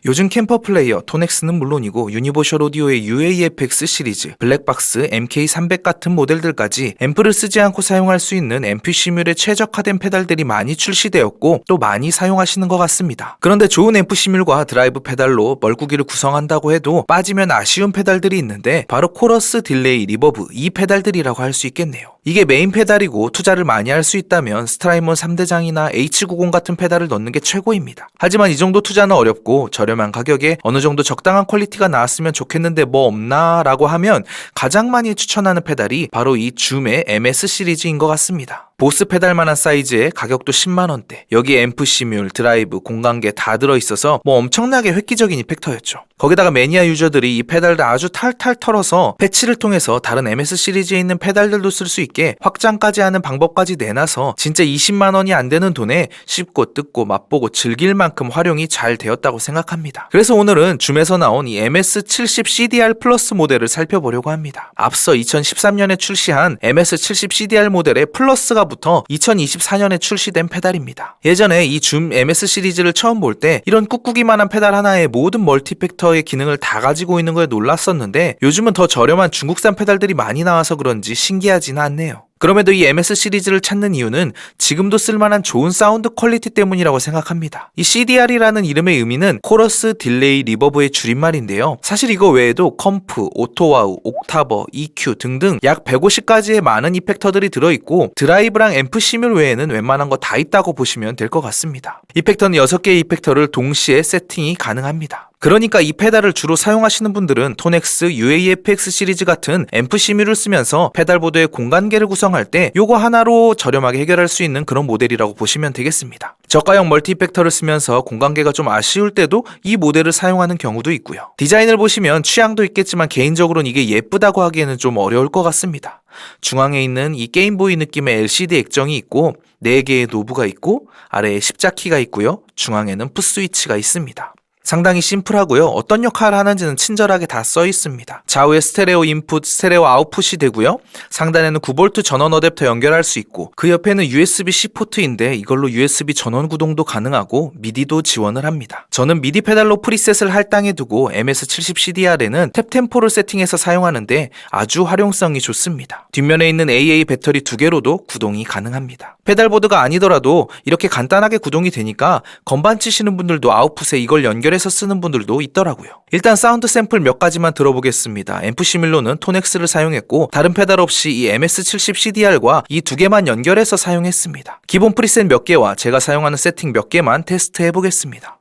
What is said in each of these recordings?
요즘 캠퍼 플레이어 토넥스는 물론이고 유니버셜 오디오의 UAFX 시리즈, 블랙박스, MK300 같은 모델들까지 앰프를 쓰지 않고 사용할 수 있는 앰프 시뮬에 최적화된 페달들이 많이 출시되었고 또 많이 사용하시는 것 같습니다. 그런데 좋은 앰프 시뮬과 드라이브 페달로 멀구기를 구성한다고 해도 빠지면 아쉬운 페달들이 있는데 바로 코러스, 딜레이, 리버브 이 페달들이라고 할 수 있겠네요. 이게 메인 페달이고 투자를 많이 할 수 있다면 스트라이먼 3대장이나 H90 같은 페달을 넣는 게 최고입니다. 하지만 이 정도 투자는 어렵고 저렴한 가격에 어느 정도 적당한 퀄리티가 나왔으면 좋겠는데 뭐 없나 라고 하면 가장 많이 추천하는 페달이 바로 이 줌의 MS 시리즈인 것 같습니다. 보스 페달만한 사이즈에 가격도 10만원대, 여기에 앰프 시뮬, 드라이브, 공간계 다 들어있어서 뭐 엄청나게 획기적인 이펙터였죠. 거기다가 매니아 유저들이 이 페달을 아주 탈탈 털어서 패치를 통해서 다른 MS 시리즈에 있는 페달들도 쓸 수 있게 확장까지 하는 방법까지 내놔서 진짜 20만원이 안 되는 돈에 씹고 뜯고 맛보고 즐길 만큼 활용이 잘 되었다고 생각합니다. 그래서 오늘은 줌에서 나온 이 MS70 CDR 플러스 모델을 살펴보려고 합니다. 앞서 2013년에 출시한 MS70 CDR 모델의 플러스가 부터 2024년에 출시된 페달입니다. 예전에 이 줌 MS 시리즈를 처음 볼 때 이런 꾹꾹이만한 페달 하나에 모든 멀티팩터의 기능을 다 가지고 있는 거에 놀랐었는데 요즘은 더 저렴한 중국산 페달들이 많이 나와서 그런지 신기하지는 않네요. 그럼에도 이 MS 시리즈를 찾는 이유는 지금도 쓸만한 좋은 사운드 퀄리티 때문이라고 생각합니다. 이 CDR이라는 이름의 의미는 코러스, 딜레이, 리버브의 줄임말인데요. 사실 이거 외에도 컴프, 오토와우, 옥타버, EQ 등등 약 150가지의 많은 이펙터들이 들어있고 드라이브랑 앰프 시뮬 외에는 웬만한 거 다 있다고 보시면 될 것 같습니다. 이펙터는 6개의 이펙터를 동시에 세팅이 가능합니다. 그러니까 이 페달을 주로 사용하시는 분들은 토넥스, UAFX 시리즈 같은 앰프 시뮬을 쓰면서 페달보드의 공간계를 구성할 때 요거 하나로 저렴하게 해결할 수 있는 그런 모델이라고 보시면 되겠습니다. 저가형 멀티 이펙터를 쓰면서 공간계가 좀 아쉬울 때도 이 모델을 사용하는 경우도 있고요. 디자인을 보시면 취향도 있겠지만 개인적으로는 이게 예쁘다고 하기에는 좀 어려울 것 같습니다. 중앙에 있는 이 게임보이 느낌의 LCD 액정이 있고 4개의 노브가 있고 아래에 십자키가 있고요. 중앙에는 풋스위치가 있습니다. 상당히 심플하고요. 어떤 역할을 하는지는 친절하게 다 써 있습니다. 좌우에 스테레오 인풋, 스테레오 아웃풋이 되고요. 상단에는 9V 전원 어댑터 연결할 수 있고 그 옆에는 USB-C 포트인데 이걸로 USB 전원 구동도 가능하고 미디도 지원을 합니다. 저는 미디 페달로 프리셋을 할당해 두고 MS70 CDR에는 탭 템포를 세팅해서 사용하는데 아주 활용성이 좋습니다. 뒷면에 있는 AA 배터리 2개로도 구동이 가능합니다. 페달보드가 아니더라도 이렇게 간단하게 구동이 되니까 건반 치시는 분들도 아웃풋에 이걸 연결해서 쓰는 분들도 있더라고요. 일단 사운드 샘플 몇 가지만 들어보겠습니다. 앰프 시뮬로는 토넥스를 사용했고 다른 페달 없이 이 MS70 CDR과 이 2개만 연결해서 사용했습니다. 기본 프리셋 몇 개와 제가 사용하는 세팅 몇 개만 테스트 해보겠습니다.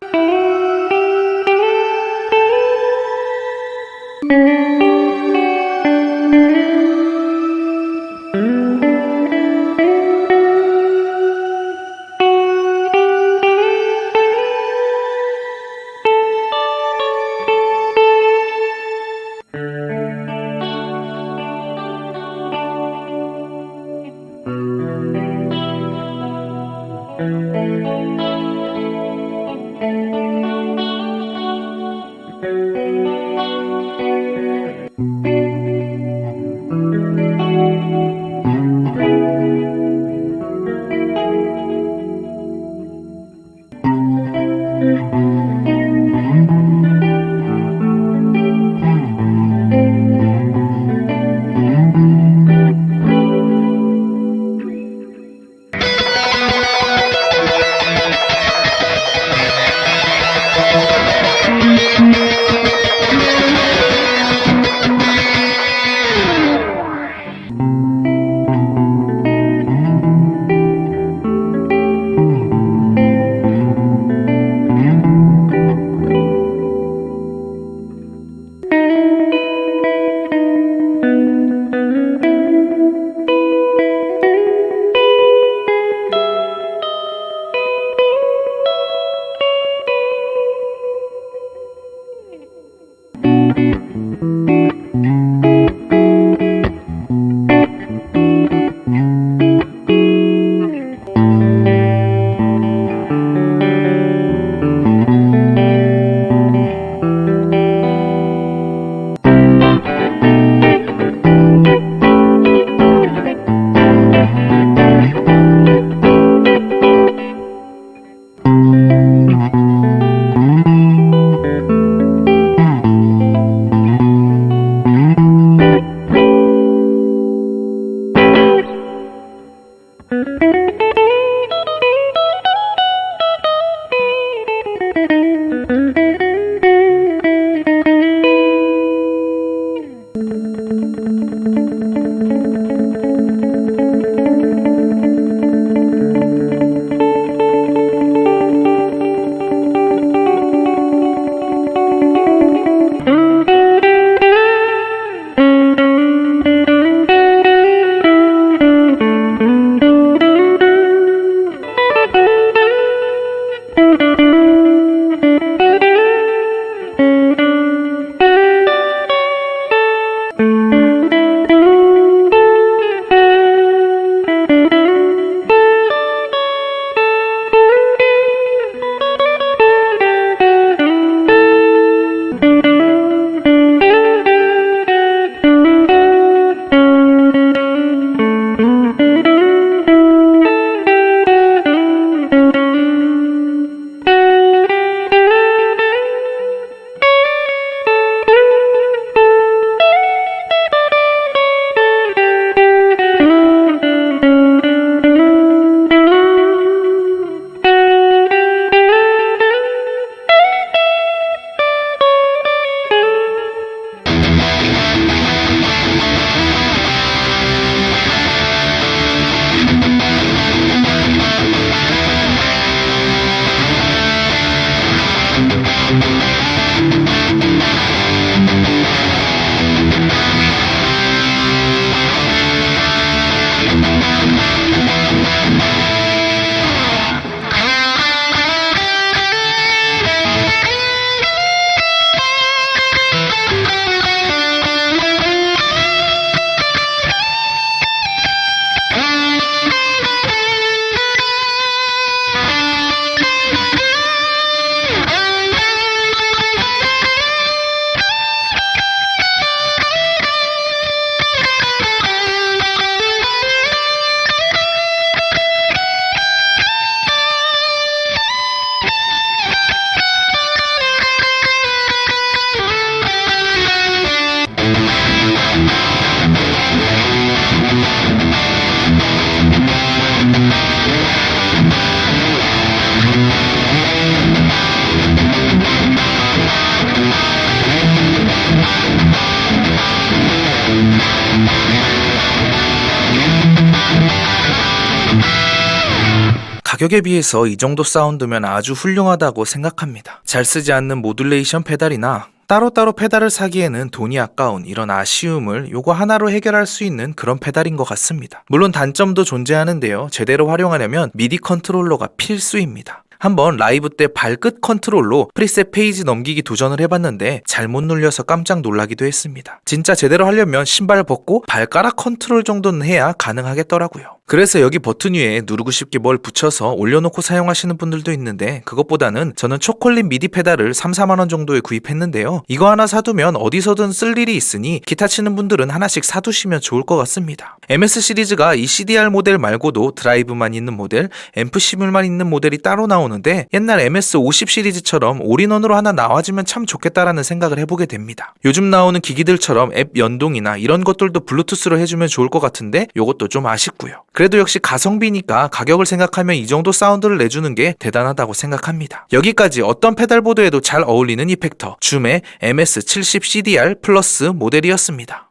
가격에 비해서 이 정도 사운드면 아주 훌륭하다고 생각합니다. 잘 쓰지 않는 모듈레이션 페달이나 따로따로 페달을 사기에는 돈이 아까운 이런 아쉬움을 요거 하나로 해결할 수 있는 그런 페달인 것 같습니다. 물론 단점도 존재하는데요. 제대로 활용하려면 미디 컨트롤러가 필수입니다. 한번 라이브 때 발끝 컨트롤로 프리셋 페이지 넘기기 도전을 해봤는데 잘못 눌려서 깜짝 놀라기도 했습니다. 진짜 제대로 하려면 신발 벗고 발가락 컨트롤 정도는 해야 가능하겠더라고요. 그래서 여기 버튼 위에 누르고 싶게 뭘 붙여서 올려놓고 사용하시는 분들도 있는데 그것보다는 저는 초콜릿 미디 페달을 3-4만원 정도에 구입했는데요. 이거 하나 사두면 어디서든 쓸 일이 있으니 기타 치는 분들은 하나씩 사두시면 좋을 것 같습니다. MS 시리즈가 이 CDR 모델 말고도 드라이브만 있는 모델, 앰프 시뮬만 있는 모델이 따로 나오는데 옛날 MS50 시리즈처럼 올인원으로 하나 나와주면 참 좋겠다라는 생각을 해보게 됩니다. 요즘 나오는 기기들처럼 앱 연동이나 이런 것들도 블루투스로 해주면 좋을 것 같은데 요것도 좀 아쉽고요. 그래도 역시 가성비니까 가격을 생각하면 이 정도 사운드를 내주는 게 대단하다고 생각합니다. 여기까지 어떤 페달보드에도 잘 어울리는 이펙터 줌의 MS70 CDR 플러스 모델이었습니다.